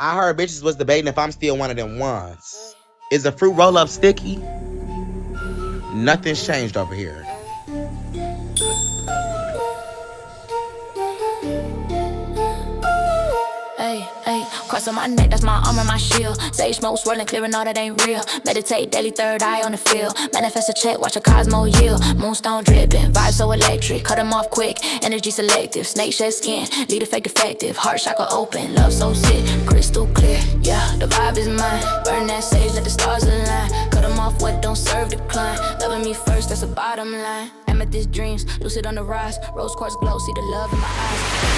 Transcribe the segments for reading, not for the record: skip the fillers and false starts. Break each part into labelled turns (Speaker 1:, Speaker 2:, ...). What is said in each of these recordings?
Speaker 1: I heard bitches was debating if I'm still one of them ones. Is a fruit roll up sticky? Nothing's changed over here.
Speaker 2: Ay, ay, cross on my neck, that's my armor, my shield. Sage smoke swirling, clearing all that ain't real. Meditate daily, third eye on the field. Manifest a check, watch a cosmo yield. Moonstone dripping, vibe so electric. Cut them off quick, energy selective. Snake shed skin, lead effect effective. Heart chakra open, love so sick, crystal clear. Yeah, the vibe is mine. Burn that sage, let the stars align. Cut them off what don't serve decline. Loving me first, that's the bottom line. Amethyst dreams, lucid on the rise. Rose quartz glow, see the love in my eyes.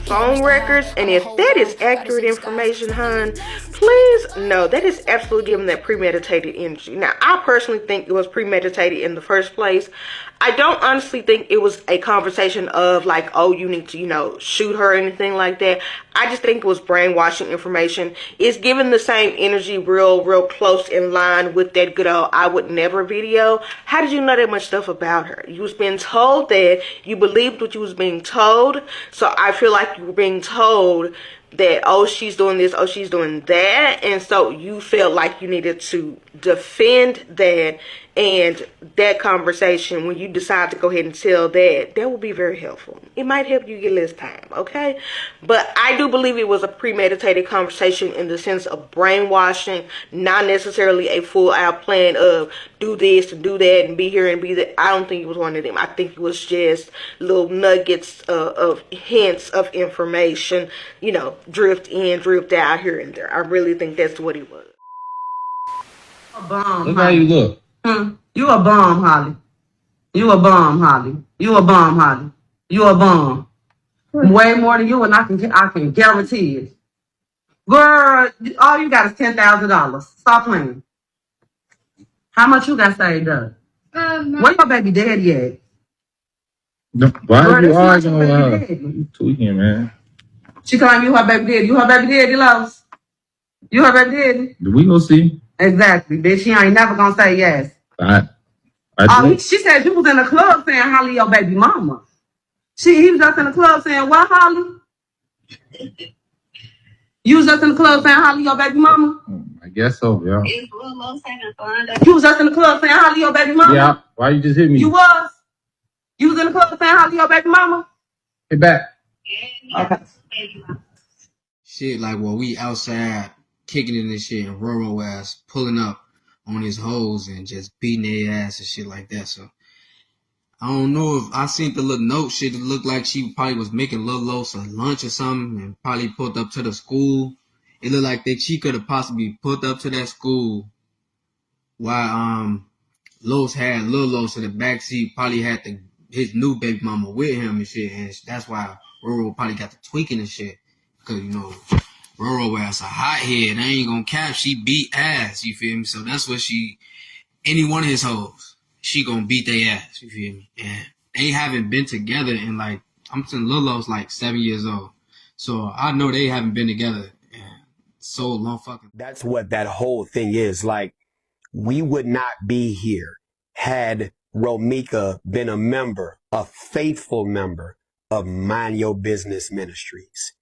Speaker 3: Phone records, and if that is accurate information, hon, please know that is absolutely giving that premeditated energy. Now, I personally think it was premeditated in the first place. I don't honestly think it was a conversation of like, oh, you need to, shoot her or anything like that. I just think it was brainwashing information. It's giving the same energy real close in line with that good old I Would Never video. How did you know that much stuff about her? You was being told that, you believed what you was being told. So I feel like you were being told that, oh, she's doing this, oh, she's doing that. And so you felt like you needed to defend that. And that conversation, when you decide to go ahead and tell that will be very helpful. It might help you get less time, okay? But I do believe it was a premeditated conversation in the sense of brainwashing, not necessarily a full-out plan of do this and do that and be here and be there. I don't think it was one of them. I think it was just little nuggets of hints of information, drift in, drift out here and there. I really think that's what it was.
Speaker 4: A bomb,
Speaker 5: look how you look.
Speaker 4: You a bomb, Holly. You a bomb, Holly. You a bomb, Holly. You a bomb. Way more than you, and I can guarantee it. Girl, all you got is $10,000. Stop playing. How much you got saved up? Where your baby daddy at?
Speaker 5: Why are you arguing with her? You tweaking, man.
Speaker 4: She calling you her baby daddy. You her baby daddy, Lois? You her baby daddy?
Speaker 5: We gonna see.
Speaker 4: Exactly. Bitch, she ain't never gonna say yes. She said you was in the club saying Holly your baby mama. He was just in the club saying what, Holly? You was just in the club saying Holly your baby mama?
Speaker 5: I guess so, yeah.
Speaker 4: You was just in the club saying Holly your baby mama?
Speaker 5: Yeah. Why you just hit me?
Speaker 4: You was? You was in the club saying Holly your baby mama?
Speaker 5: Get back.
Speaker 4: Okay.
Speaker 6: Shit, like, we outside kicking it and shit, and Roro ass pulling up on his hoes and just beating their ass and shit like that. So I don't know if I seen the little note shit. It looked like she probably was making Lil Los a lunch or something and probably pulled up to the school. It looked like that she could have possibly pulled up to that school while Los had Lil Los in the backseat, probably had his new baby mama with him and shit, and that's why Roro probably got the tweaking and shit. Because, Roro ass a hothead. I ain't gonna cap. She beat ass. You feel me? So that's what any one of his hoes, she gonna beat their ass. You feel me? And they haven't been together in I'm saying Lil Lo's 7 years old. So I know they haven't been together in so long fucking.
Speaker 7: That's what that whole thing is. We would not be here had Romeca been a faithful member of Mind Your Business Ministries.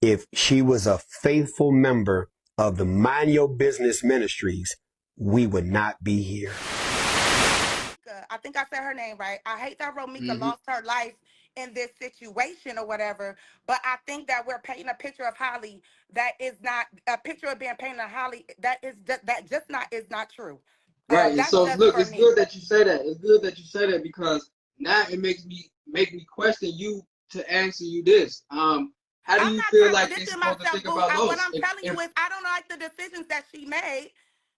Speaker 7: If she was a faithful member of the Mind Your Business Ministries, we would not be here.
Speaker 8: I think I said her name right. I hate that Romeca lost her life in this situation or whatever, but I think that we're painting a picture of Holly that is not a picture of being painted of Holly that is not true.
Speaker 9: Right. So look, it's good that you say that. It's good that you say that because now it makes me question you to answer you this. How do you feel like they're supposed to think about Los?
Speaker 8: What I'm telling you is I don't like the decisions that she made.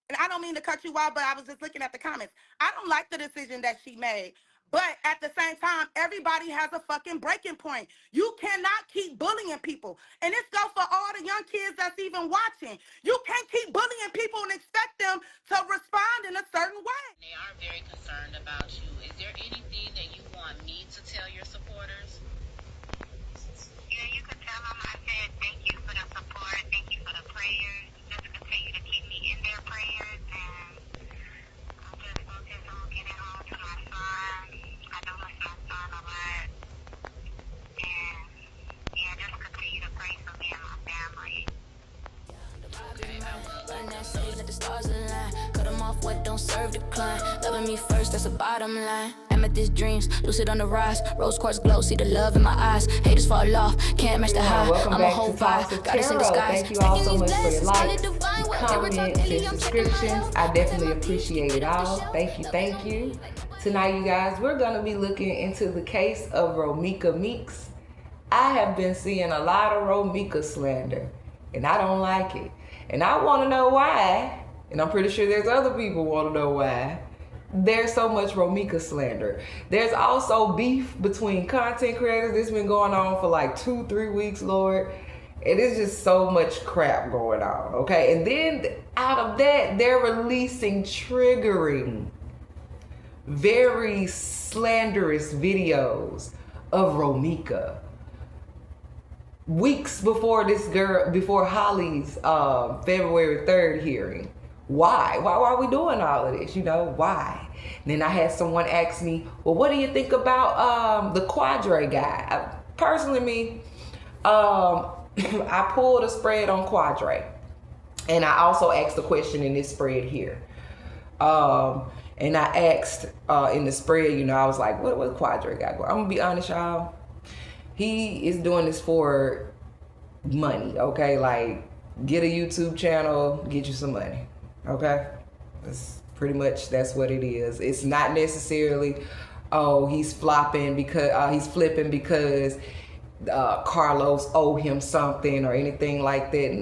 Speaker 8: And I don't mean to cut you off, but I was just looking at the comments. I don't like the decision that she made. But at the same time, everybody has a fucking breaking point. You cannot keep bullying people. And this goes for all the young kids that's even watching. You can't keep bullying people and expect them to respond in a certain way.
Speaker 10: They are very concerned about you. Is there anything that you want me to tell your supporters?
Speaker 11: Yeah, you can tell them I said thank you for the support. Thank you for the prayers. Just continue to keep me in their prayers. And I'm just getting home to my son. I know my son a lot. And yeah, just continue to pray for me and my family.
Speaker 2: stars align. Cut them off, what don't serve decline. Loving me first, that's the bottom line. Amethyst dreams, lucid on the rise. Rose quartz glow, see the love in my eyes. Haters fall off, can't match the high.
Speaker 12: Welcome
Speaker 2: I'm a
Speaker 12: back
Speaker 2: whole
Speaker 12: to Talks
Speaker 2: vibe,
Speaker 12: of
Speaker 2: goddess in
Speaker 12: Tarot.
Speaker 2: disguise.
Speaker 12: Thank you all so much for your likes, comments, and subscriptions. I definitely appreciate it all. Thank you, thank you. Tonight, you guys, we're going to be looking into the case of Romeca Meeks. I have been seeing a lot of Romeca slander, and I don't like it. And I want to know why, and I'm pretty sure there's other people want to know why. There's so much Romeca slander. There's also beef between content creators. This has been going on for like 2-3 weeks, Lord. It is just so much crap going on, okay? And then out of that, they're releasing triggering, very slanderous videos of Romeca. Weeks before before Holly's February 3rd hearing. Why? Why are we doing all of this? You know, why? And then I had someone ask me, well, what do you think about the Quadre guy? Personally, I pulled a spread on Quadre. And I also asked a question in this spread here. And I asked in the spread, you know, I was like, what Quadre got going? I'm going to be honest, y'all. He is doing this for money, okay? Like, get a YouTube channel, get you some money, okay? That's pretty much, that's what it is. It's not necessarily, oh, he's flopping because, he's flipping because Carlos owe him something or anything like that.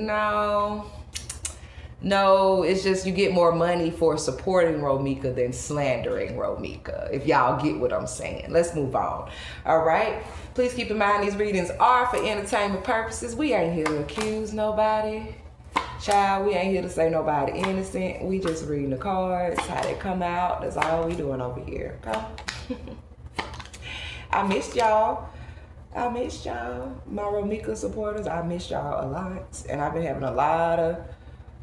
Speaker 12: No, it's just you get more money for supporting Romeca than slandering Romeca, if y'all get what I'm saying. Let's move on. All right? Please keep in mind these readings are for entertainment purposes. We ain't here to accuse nobody. Child, we ain't here to say nobody innocent. We just reading the cards, how they come out. That's all we doing over here, okay? I missed y'all. My Romeca supporters. I missed y'all a lot. And I've been having a lot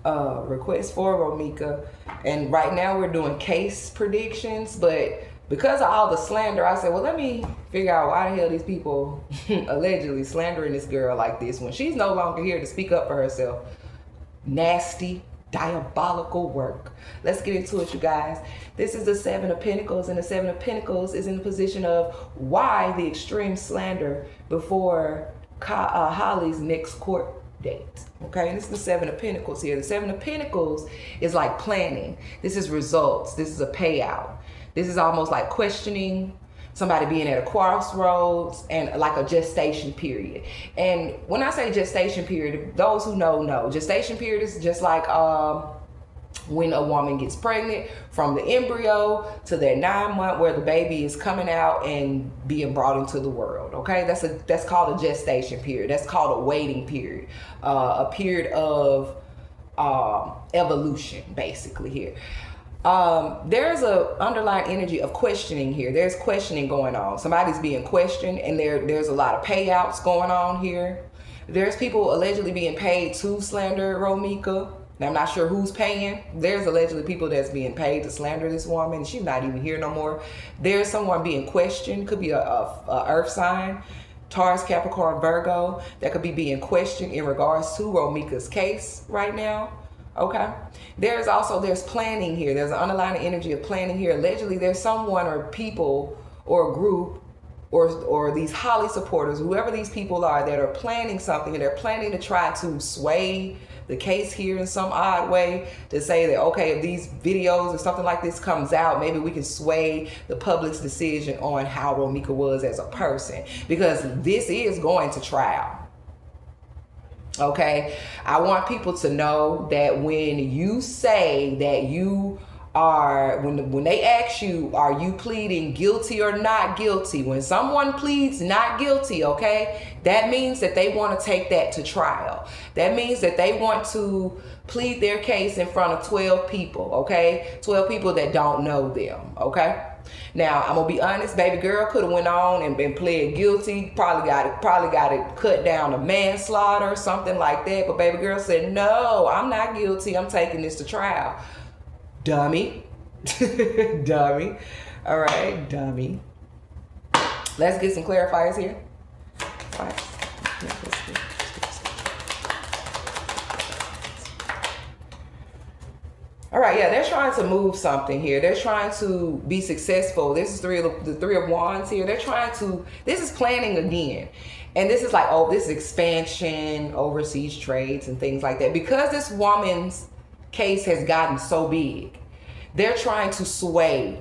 Speaker 12: of requests for Romeca, and right now we're doing case predictions, but because of all the slander, I said, well, let me figure out why the hell these people allegedly slandering this girl like this when she's no longer here to speak up for herself. Nasty, diabolical work. Let's get into it, you guys. This is the Seven of Pentacles, and the Seven of Pentacles is in the position of why the extreme slander before Holly's next court date. Okay, and this is the Seven of Pentacles here. The Seven of Pentacles is like planning. This is results. This is a payout. This is almost like questioning, somebody being at a crossroads, and like a gestation period. And when I say gestation period, those who know. Gestation period is just like when a woman gets pregnant, from the embryo to that 9-month where the baby is coming out and being brought into the world. Okay, that's called a gestation period. That's called a waiting period, a period of evolution, basically here. There's a underlying energy of questioning here. There's questioning going on. Somebody's being questioned, and there's a lot of payouts going on here. There's people allegedly being paid to slander Romeca. Now, I'm not sure who's paying. There's allegedly people that's being paid to slander this woman. She's not even here no more. There's someone being questioned. Could be a earth sign, Taurus, Capricorn, Virgo, that could be being questioned in regards to Romeca's case right now. Okay. There's planning here. There's an underlying energy of planning here. Allegedly, there's someone or people or a group or these Holly supporters, whoever these people are, that are planning something, and they're planning to try to sway the case here in some odd way, to say that, okay, if these videos or something like this comes out, maybe we can sway the public's decision on how Romeca was as a person, because this is going to trial. Okay, I want people to know that when you say that you are, when they ask you, are you pleading guilty or not guilty? When someone pleads not guilty, okay, that means that they want to take that to trial. That means that they want to plead their case in front of 12 people, okay? 12 people that don't know them, okay? Now, I'm gonna be honest, baby girl could have went on and been pled guilty, probably got it cut down to manslaughter, something like that. But baby girl said, no, I'm not guilty. I'm taking this to trial. Dummy. Dummy. All right, dummy. Let's get some clarifiers here. All right. All right, yeah, they're trying to move something here. They're trying to be successful. This is the three of wands here. They're trying to, this is planning again. And this is like, oh, this is expansion, overseas trades and things like that. Because this woman's case has gotten so big, they're trying to sway.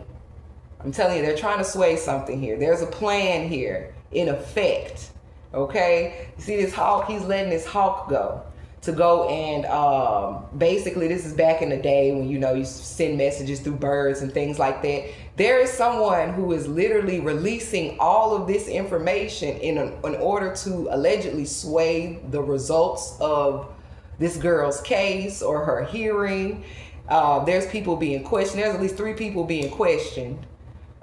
Speaker 12: I'm telling you, they're trying to sway something here. There's a plan here in effect. Okay? You see this hawk? He's letting this hawk go. To go and basically, this is back in the day when, you know, you send messages through birds and things like that. There is someone who is literally releasing all of this information in order to allegedly sway the results of this girl's case or her hearing. There's people being questioned. There's at least 3 people being questioned.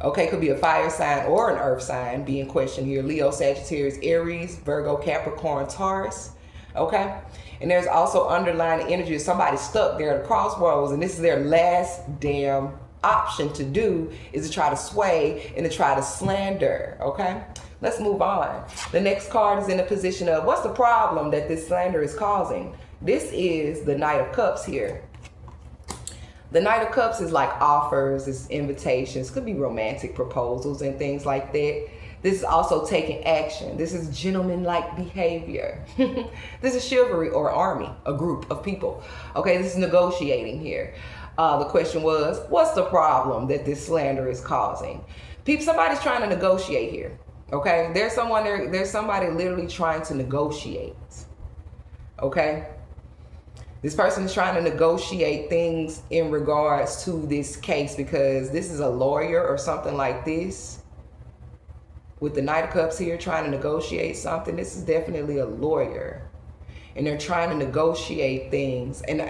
Speaker 12: Okay, could be a fire sign or an earth sign being questioned here. Leo, Sagittarius, Aries, Virgo, Capricorn, Taurus. Okay? And there's also underlying energy of somebody stuck there at the crossroads, and this is their last damn option to do, is to try to sway and to try to slander. Okay? Let's move on. The next card is in a position of, what's the problem that this slander is causing? This is the Knight of Cups here. The Knight of Cups is like offers, it's invitations, could be romantic proposals and things like that. This is also taking action. This is gentleman-like behavior. This is chivalry or army, a group of people. Okay, this is negotiating here. The question was, what's the problem that this slander is causing? Somebody's trying to negotiate here. Okay, there's somebody literally trying to negotiate. Okay. This person is trying to negotiate things in regards to this case because this is a lawyer or something like this. With the Knight of Cups here trying to negotiate something, this is definitely a lawyer. And they're trying to negotiate things. And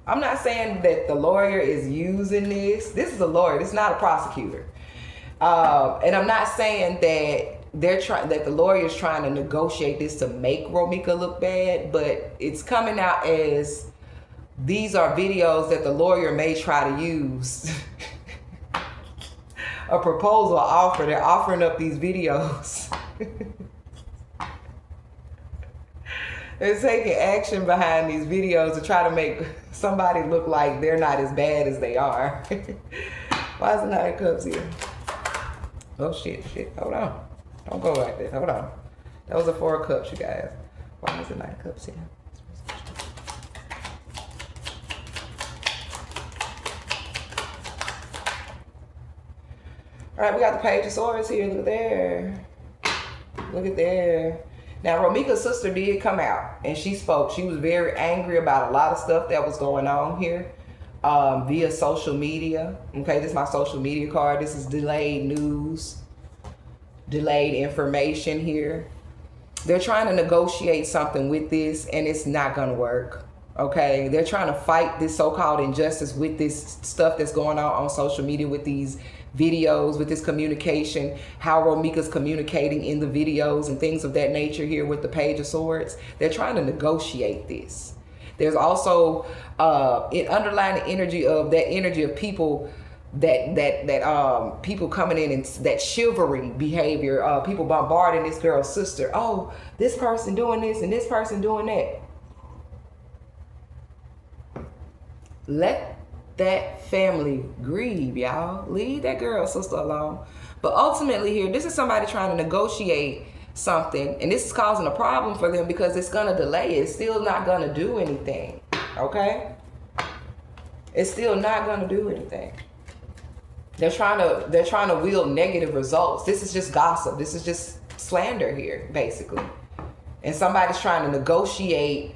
Speaker 12: I'm not saying that the lawyer is using this. This is a lawyer. This is not a prosecutor. And I'm not saying that that the lawyer is trying to negotiate this to make Romeca look bad, but it's coming out as these are videos that the lawyer may try to use. A proposal offer. They're offering up these videos. They're taking action behind these videos to try to make somebody look like they're not as bad as they are. Why is the Knight of Cups here? Oh shit. Hold on. Don't go like that. Hold on. That was a 4 of Cups, you guys. Why is the Knight of Cups here? All right, we got the Page of Swords here. Look at there. Look at there. Now, Romeca's sister did come out and she spoke. She was very angry about a lot of stuff that was going on here via social media. Okay, this is my social media card. This is delayed news, delayed information here. They're trying to negotiate something with this and it's not going to work. Okay, they're trying to fight this so-called injustice with this stuff that's going on social media, with these videos, with this communication, how Romeca's communicating in the videos and things of that nature here with the Page of Swords. They're trying to negotiate this. There's also an underlying energy of people that people coming in and that chivalry behavior, people bombarding this girl's sister. Oh, this person doing this and this person doing that. Let that family grieve, y'all. Leave that girl's sister alone. But ultimately here, this is somebody trying to negotiate something, and this is causing a problem for them because it's gonna delay it. It's still not gonna do anything. Okay? It's still not gonna do anything. They're trying to wield negative results. This is just gossip. This is just slander here, basically. And somebody's trying to negotiate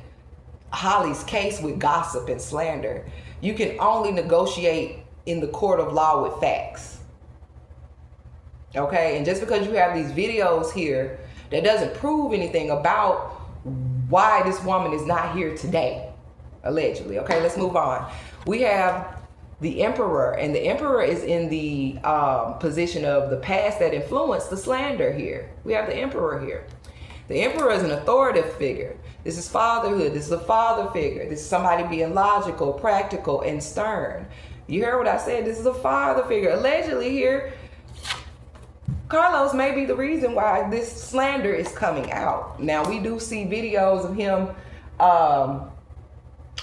Speaker 12: Holly's case with gossip and slander. You can only negotiate in the court of law with facts. Okay? And just because you have these videos here, that doesn't prove anything about why this woman is not here today, allegedly. Okay, let's move on. We have the Emperor, and the Emperor is in the position of the past that influenced the slander here. We have the Emperor here. The Emperor is an authoritative figure. This is fatherhood. This is a father figure. This is somebody being logical, practical, and stern. You heard what I said? This is a father figure. Allegedly here, Carlos may be the reason why this slander is coming out. Now, we do see videos of him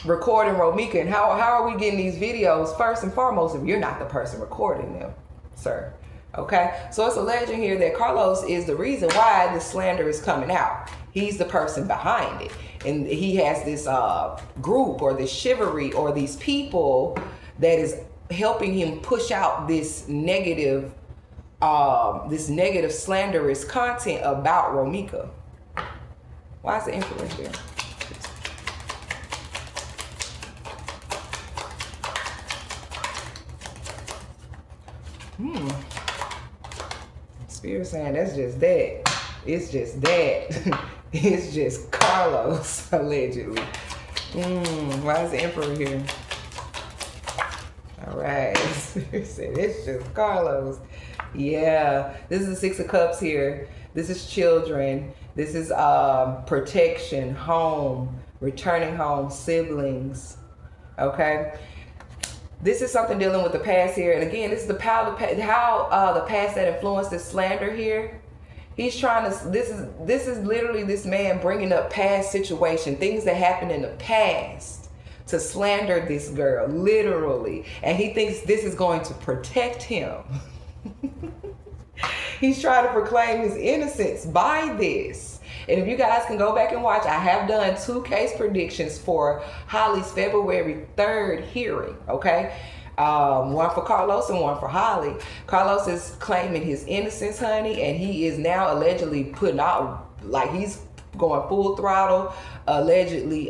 Speaker 12: recording Romeca. And how are we getting these videos? First and foremost, if you're not the person recording them, sir. Okay, so it's alleging here that Carlos is the reason why this slander is coming out. He's the person behind it, and he has this group or this chivalry or these people that is helping him push out this negative slanderous content about Romeca. Why is the influence there? Spirit saying that's just that. It's just that. It's just Carlos, allegedly. Why is the Emperor here? All right. Spirit said it's just Carlos. Yeah. This is the Six of Cups here. This is children. This is protection, home, returning home, siblings. Okay. This is something dealing with the past here. And again, this is the power of how the past that influenced this slander here. He's trying to, this is literally this man bringing up past situation, things that happened in the past to slander this girl, literally. And he thinks this is going to protect him. He's trying to proclaim his innocence by this. And if you guys can go back and watch, I have done 2 case predictions for Holly's February 3rd hearing, okay? One for Carlos and one for Holly. Carlos is claiming his innocence, honey, and he is now allegedly putting out, like he's going full throttle, allegedly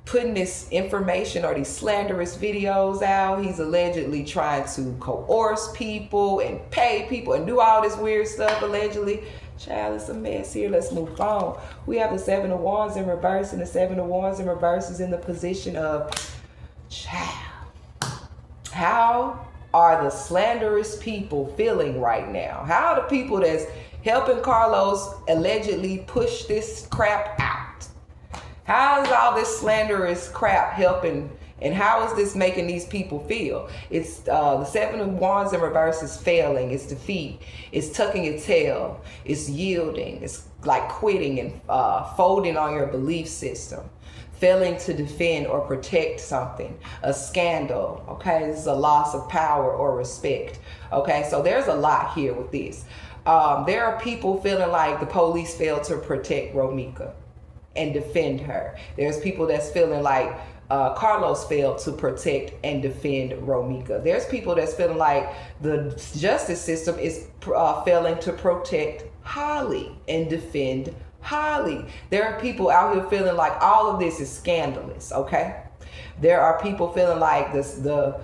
Speaker 12: putting this information or these slanderous videos out. He's allegedly trying to coerce people and pay people and do all this weird stuff, allegedly. Child, it's a mess here. Let's move on. We have the 7 of Wands in reverse, and the 7 of Wands in reverse is in the position of child. How are the slanderous people feeling right now? How are the people that's helping Carlos allegedly push this crap out? How is all this slanderous crap helping, and how is this making these people feel? It's the 7 of Wands in reverse is failing, it's defeat, it's tucking your tail, it's yielding, it's like quitting and folding on your belief system, failing to defend or protect something, a scandal, okay? This is a loss of power or respect, okay? So there's a lot here with this. There are people feeling like the police failed to protect Romeca and defend her. There's people that's feeling like Carlos failed to protect and defend Romeca. There's people that's feeling like the justice system is failing to protect Holly and defend Holly. There are people out here feeling like all of this is scandalous, okay? There are people feeling like the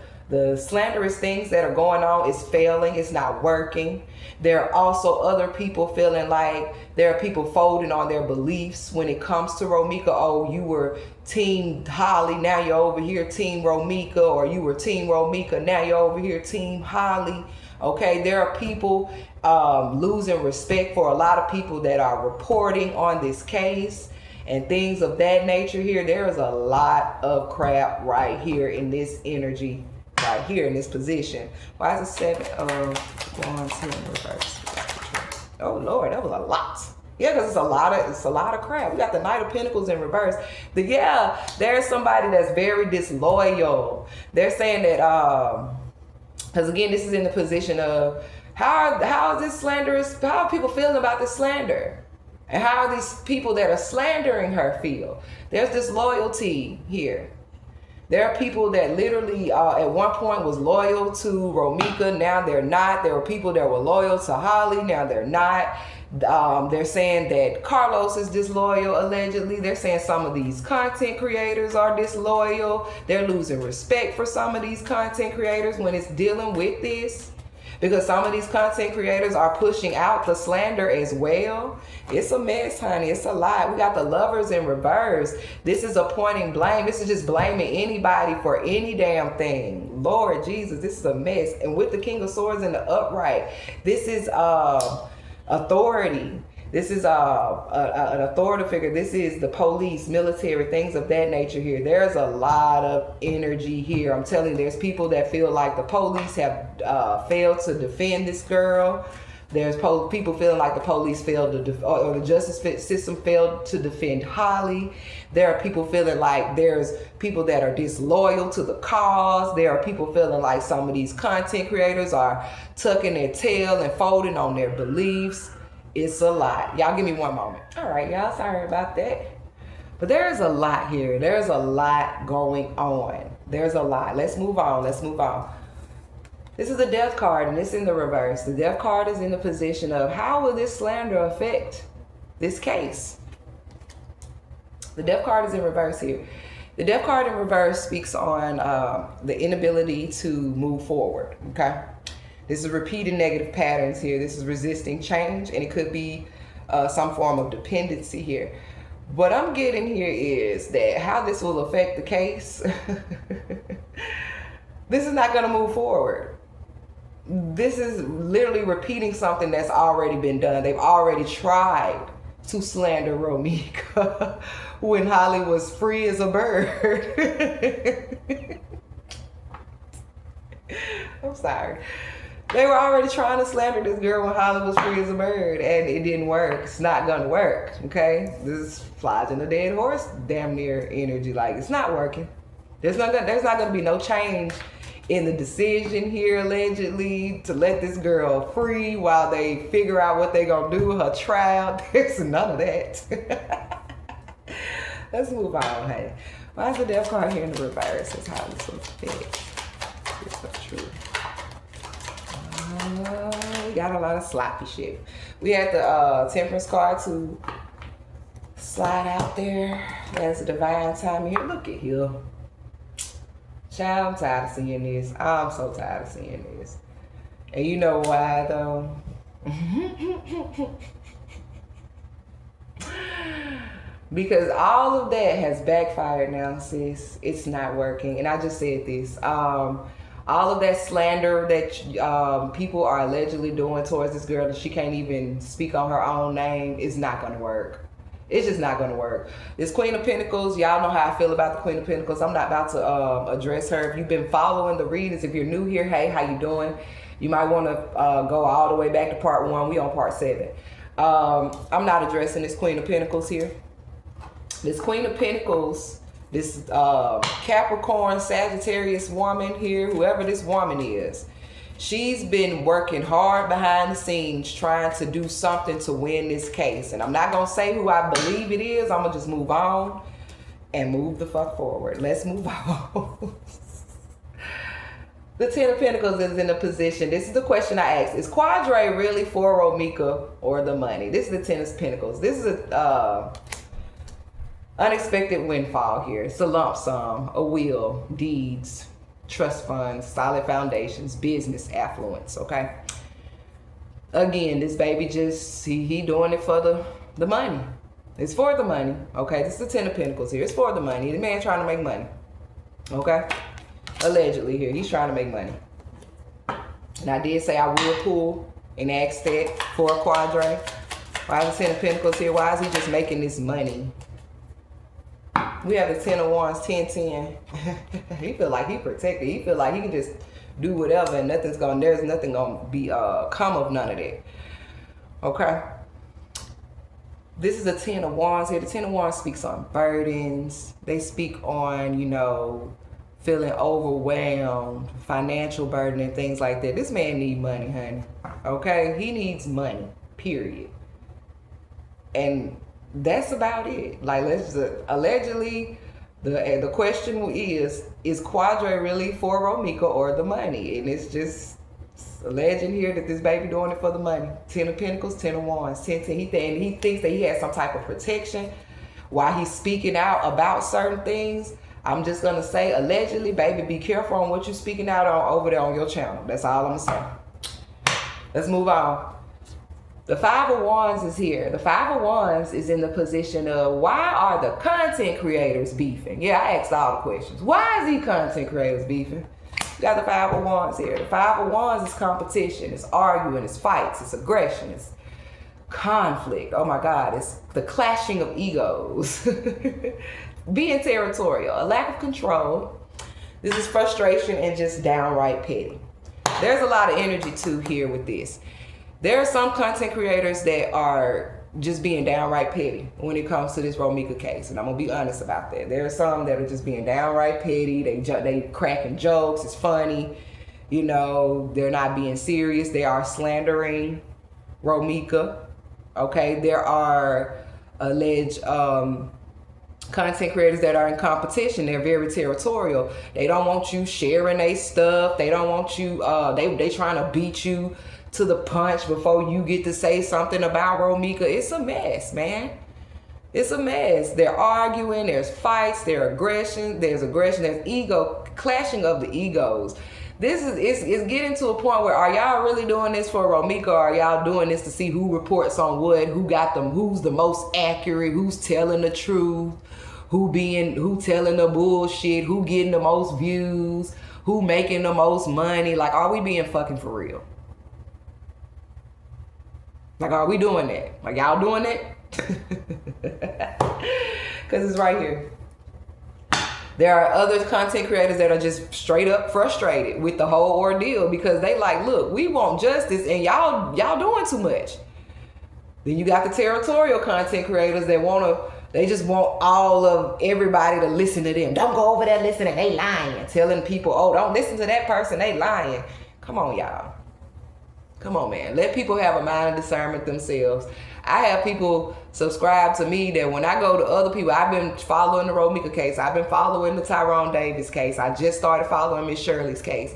Speaker 12: slanderous things that are going on is failing, it's not working. There are also other people feeling like there are people folding on their beliefs when it comes to Romeca. Oh, you were team Holly, now you're over here team Romeca, or you were team Romeca, now you're over here team Holly. Okay, there are people losing respect for a lot of people that are reporting on this case and things of that nature here. There is a lot of crap right here in this energy, right here in this position. Why is it 7 of Wands here in reverse? Oh Lord, that was a lot. Yeah, because it's a lot of crap. We got the Knight of Pentacles in reverse. There's somebody that's very disloyal. They're saying that because again, this is in the position of how is this slanderous? How are people feeling about this slander? And how are these people that are slandering her feel? There's disloyalty here. There are people that literally at one point was loyal to Romeca, now they're not. There were people that were loyal to Holly, now they're not. They're saying that Carlos is disloyal, allegedly. They're saying some of these content creators are disloyal. They're losing respect for some of these content creators when it's dealing with this, because some of these content creators are pushing out the slander as well. It's a mess, honey. It's a lot. We got the Lovers in reverse. This is a pointing blame. This is just blaming anybody for any damn thing. Lord Jesus, this is a mess. And with the King of Swords in the upright, this is authority. This is an authority figure. This is the police, military, things of that nature here. There's a lot of energy here. I'm telling you, there's people that feel like the police have failed to defend this girl. There's people feeling like the police failed to, or the justice system failed to defend Holly. There are people feeling like there's people that are disloyal to the cause. There are people feeling like some of these content creators are tucking their tail and folding on their beliefs. It's a lot. Y'all give me one moment. All right, y'all, sorry about that. But there's a lot here. There's a lot going on. There's a lot. Let's move on. Let's move on. This is the death card, and it's in the reverse. The death card is in the position of how will this slander affect this case? The death card is in reverse here. The death card in reverse speaks on the inability to move forward, okay? This is repeating negative patterns here. This is resisting change, and it could be some form of dependency here. What I'm getting here is that how this will affect the case, this is not going to move forward. This is literally repeating something that's already been done. They've already tried to slander Romeca when Holly was free as a bird. I'm sorry. They were already trying to slander this girl when Holly was free as a bird, and it didn't work. It's not gonna work, okay? This flies in a dead horse, damn near energy. Like, it's not working. There's not gonna be no change in the decision here, allegedly, to let this girl free while they figure out what they gonna do with her trial. There's none of that. Let's move on, hey. Why is the death card here in the reverse? That's how this looks fit. It's so true. We got a lot of sloppy shit. We had the temperance card to slide out there. That's a divine time here. Look at here. Child, I'm tired of seeing this. I'm so tired of seeing this. And you know why, though? Because all of that has backfired now, sis. It's not working. And I just said this. All of that slander that people are allegedly doing towards this girl that she can't even speak on her own name is not going to work. It's just not going to work. This Queen of Pentacles, y'all know how I feel about the Queen of Pentacles. I'm not about to address her. If you've been following the readings, if you're new here, hey, how you doing? You might want to go all the way back to part 1. We on part 7. I'm not addressing this Queen of Pentacles here. This Queen of Pentacles, this Capricorn, Sagittarius woman here, whoever this woman is, she's been working hard behind the scenes trying to do something to win this case. And I'm not going to say who I believe it is. I'm going to just move on and move the fuck forward. Let's move on. The Ten of Pentacles is in a position. This is the question I asked. Is Quadre really for Romeca or the money? This is the Ten of Pentacles. This is a unexpected windfall here. It's a lump sum, a will, deeds, trust funds, solid foundations, business affluence, okay? Again, this baby just, he doing it for the money. It's for the money, okay? This is the Ten of Pentacles here. It's for the money. The man trying to make money, okay? Allegedly here, he's trying to make money. And I did say I would pull and ask that for a Quadre. Why is the Ten of Pentacles here? Why is he just making this money? We have the Ten of Wands, 10-10. He feel like he protected. He feel like he can just do whatever and there's nothing gonna be come of none of that. Okay. This is the Ten of Wands here. The Ten of Wands speaks on burdens. They speak on, you know, feeling overwhelmed, financial burden and things like that. This man need money, honey. Okay? He needs money, period. And that's about it. Like, let's allegedly, the question is Quadre really for Romeca or the money? And it's just a legend here that this baby doing it for the money. Ten of Pentacles, Ten of Wands, 10-10. He thinks that he has some type of protection while he's speaking out about certain things. I'm just gonna say, allegedly, baby, be careful on what you're speaking out on over there on your channel. That's all I'm gonna say. Let's move on. The Five of Wands is here. The Five of Wands is in the position of, why are the content creators beefing? Yeah, I asked all the questions. Why is these content creators beefing? You got the Five of Wands here. The Five of Wands is competition. It's arguing. It's fights. It's aggression. It's conflict. Oh my God. It's the clashing of egos. Being territorial. A lack of control. This is frustration and just downright petty. There's a lot of energy too here with this. there are some content creators that are just being downright petty when it comes to this Romeca case, and I'm gonna be honest about that. There are some that are just being downright petty. They cracking jokes. It's funny, you know. They're not being serious. They are slandering Romeca. Okay, there are alleged content creators that are in competition. They're very territorial. They don't want you sharing their stuff. They don't want you. They trying to beat you to the punch before you get to say something about Romeca. It's a mess, man. It's a mess. They're arguing. There's fights. There's aggression. There's ego clashing of the egos. This is getting to a point where, are y'all really doing this for Romeca, or are y'all doing this to see who reports on what, who's the most accurate, who's telling the truth, who telling the bullshit, who getting the most views, who making the most money? Like, are we being fucking for real? Like, are we doing that? Like, y'all doing that? Because it's right here. There are other content creators that are just straight up frustrated with the whole ordeal because they like, look, we want justice and y'all doing too much. Then you got the territorial content creators that they just want all of everybody to listen to them. Don't go over there listening, they lying. Telling people, oh, don't listen to that person, they lying. Come on, y'all. Come on, man. Let people have a mind of discernment themselves. I have people subscribe to me that when I go to other people, I've been following the Romeca case. I've been following the Tyrone Davis case. I just started following Miss Shirley's case.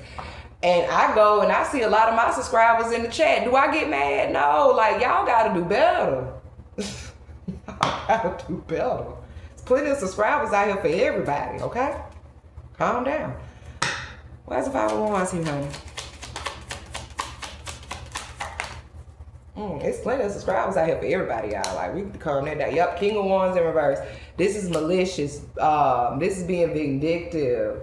Speaker 12: And I go and I see a lot of my subscribers in the chat. Do I get mad? No. Like, y'all got to do better. Y'all got to do better. There's plenty of subscribers out here for everybody, okay? Calm down. Where's the 501s here, honey? It's plenty of subscribers out here for everybody, y'all. Like, we can calm that down. Yep, King of Wands in reverse. This is malicious. This is being vindictive.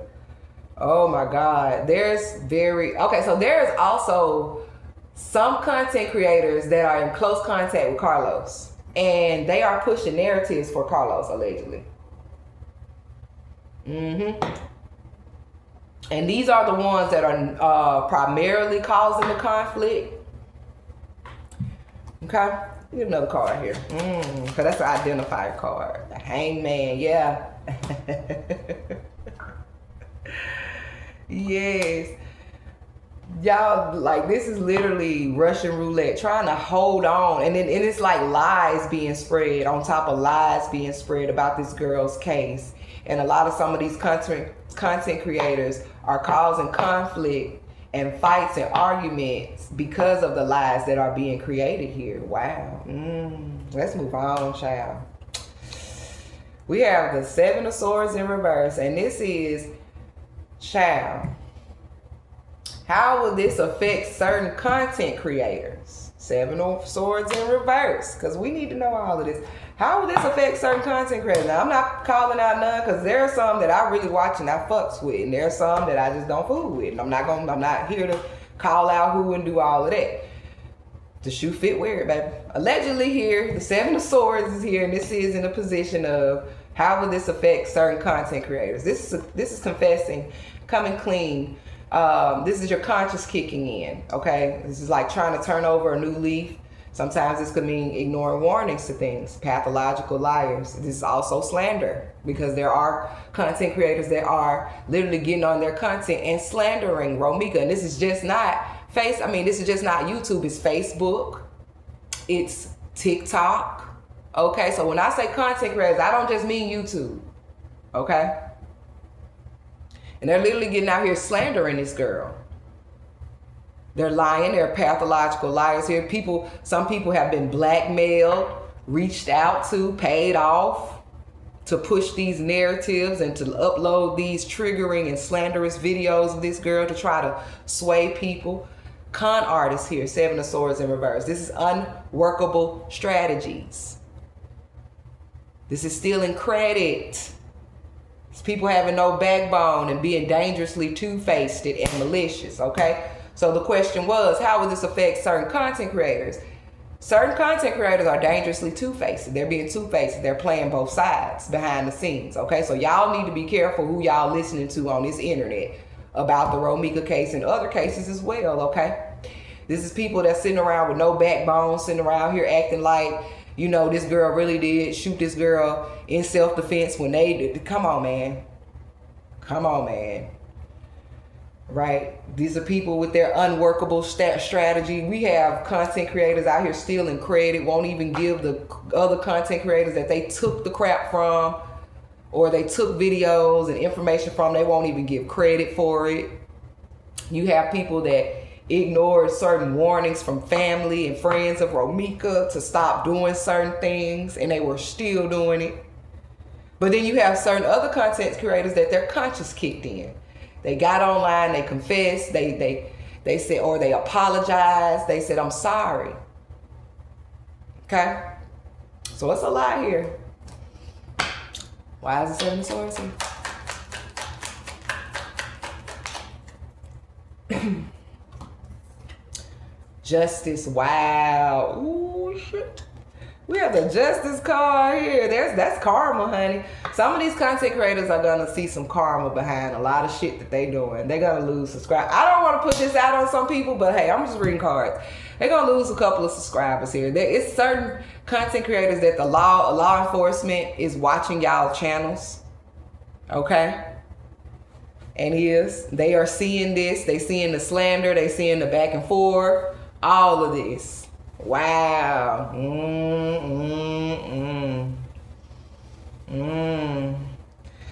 Speaker 12: Oh my God. So there's also some content creators that are in close contact with Carlos. And they are pushing narratives for Carlos, allegedly. And these are the ones that are primarily causing the conflict. Okay, get another card here. Cause that's an identifier card. The Hangman, yeah. Yes. Y'all, like, this is literally Russian roulette, trying to hold on. And it's like lies being spread on top of lies being spread about this girl's case. And some of these content creators are causing conflict and fights and arguments because of the lies that are being created here. Wow. Let's move on, child. We have the Seven of Swords in reverse, and this is, child, how will this affect certain content creators? Seven of Swords in reverse, because we need to know all of this. How will this affect certain content creators? Now, I'm not calling out none, because there are some that I really watch and I fucks with, and there are some that I just don't fool with. And I'm not here to call out who and do all of that. The shoe fit weird, baby. Allegedly here, the Seven of Swords is here, and this is in a position of how will this affect certain content creators? This is confessing, coming clean. This is your conscience kicking in, okay? This is like trying to turn over a new leaf. Sometimes this could mean ignoring warnings to things, pathological liars. This is also slander, because there are content creators that are literally getting on their content and slandering Romeca. And this is just not this is just not YouTube. It's Facebook. It's TikTok. Okay, so when I say content creators, I don't just mean YouTube. Okay? And they're literally getting out here slandering this girl. They're lying. They're pathological liars here. Some people have been blackmailed, reached out to, paid off to push these narratives and to upload these triggering and slanderous videos of this girl to try to sway people. Con artists here, Seven of Swords in reverse. This is unworkable strategies. This is stealing credit. It's people having no backbone and being dangerously two-faced and malicious, okay? So the question was, how will this affect certain content creators? Certain content creators are dangerously two-faced. They're being two-faced. They're playing both sides behind the scenes, okay? So y'all need to be careful who y'all listening to on this internet about the Romeca case and other cases as well, okay? This is people that's sitting around with no backbone, sitting around here acting like, you know, this girl really did shoot this girl in self-defense when they did. Come on, man. Come on, man. Right? These are people with their unworkable strategy. We have content creators out here stealing credit, won't even give the other content creators that they took the crap from or they took videos and information from, they won't even give credit for it. You have people that ignored certain warnings from family and friends of Romeca to stop doing certain things, and they were still doing it. But then you have certain other content creators that their conscience kicked in. They got online, they confessed, they said, or they apologized, they said, I'm sorry. Okay? So it's a lot here. Why is it 7 of Swords here? Justice, wow. Ooh, shit. We have the justice card here. That's karma, honey. Some of these content creators are gonna see some karma behind a lot of shit that they doing. They're gonna lose subscribers. I don't want to put this out on some people, but hey, I'm just reading cards. They're gonna lose a couple of subscribers here. There is certain content creators that the law enforcement is watching y'all channels. Okay? And they are seeing this. They seeing the slander. They seeing the back and forth. All of this. Wow.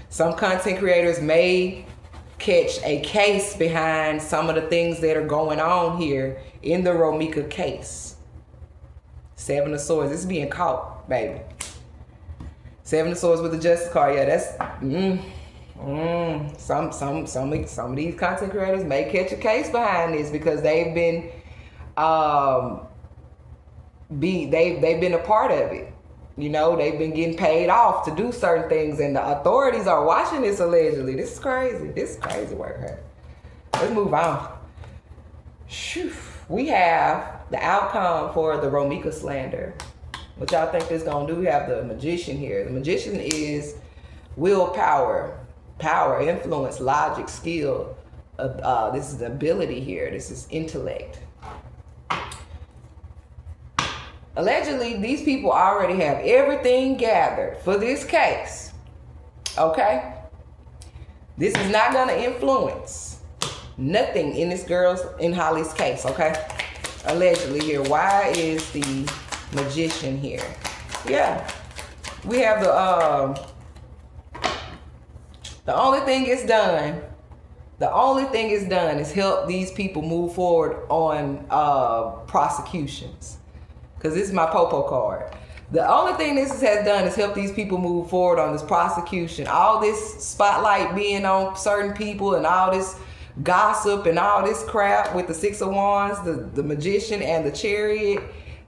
Speaker 12: Some content creators may catch a case behind some of the things that are going on here in the Romeca case. 7 of Swords. This is being caught, baby. 7 of Swords with the justice card. Yeah, that's some of these content creators may catch a case behind this because they've been they've been a part of it. You know, they've been getting paid off to do certain things, and the authorities are watching this allegedly. This is crazy. This is crazy work here. Let's move on. Whew. We have the outcome for the Romeca slander. What y'all think this gonna do? We have the Magician here. The Magician is willpower, power, influence, logic, skill. This is ability here. This is intellect. Allegedly, these people already have everything gathered for this case. Okay? This is not going to influence nothing in Holly's case, okay? Allegedly here. Why is the Magician here? Yeah. We have the only thing it's done. The only thing it's done is help these people move forward on prosecutions. Because this is my Popo card. The only thing this has done is help these people move forward on this prosecution. All this spotlight being on certain people and all this gossip and all this crap with the 6 of Wands, the Magician and the Chariot.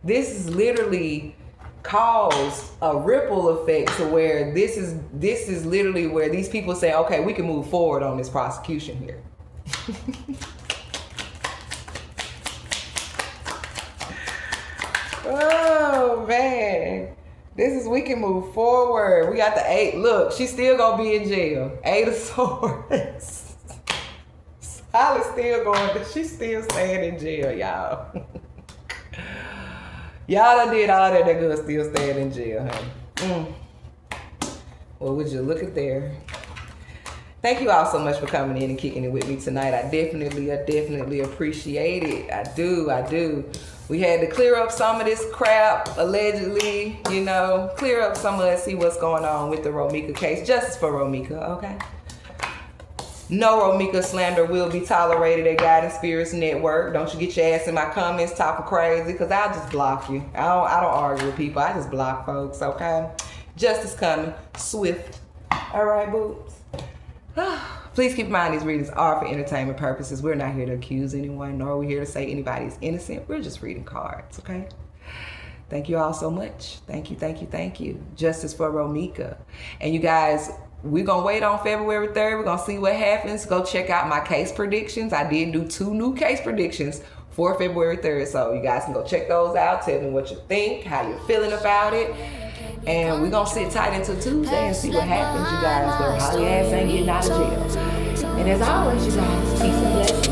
Speaker 12: This is literally caused a ripple effect to where this is literally where these people say, okay, we can move forward on this prosecution here. Oh man, we can move forward. We got the 8. Look, she's still gonna be in jail. 8 of Swords. Sally's still going, she's still staying in jail, y'all. Y'all done did all that girl still staying in jail, honey. Well, would you look at there? Thank you all so much for coming in and kicking it with me tonight. I definitely appreciate it. I do. We had to clear up some of this crap, allegedly, you know, clear up some of it, see what's going on with the Romeca case. Justice for Romeca, okay? No Romeca slander will be tolerated at Guiding Spirits Network. Don't you get your ass in my comments talking crazy, because I'll just block you. I don't argue with people. I just block folks, okay? Justice coming. Swift. All right, boobs. Please keep in mind these readings are for entertainment purposes. We're not here to accuse anyone, nor are we here to say anybody is innocent. We're just reading cards, okay? Thank you all so much. Thank you. Justice for Romeca. And you guys, we're going to wait on February 3rd. We're going to see what happens. Go check out my case predictions. I did do 2 new case predictions for February 3rd. So you guys can go check those out. Tell me what you think, how you're feeling about it. And we're going to sit tight until Tuesday and see what happens, you guys. Where Holly ass ain't getting out of jail. And as always, you guys, peace and blessings.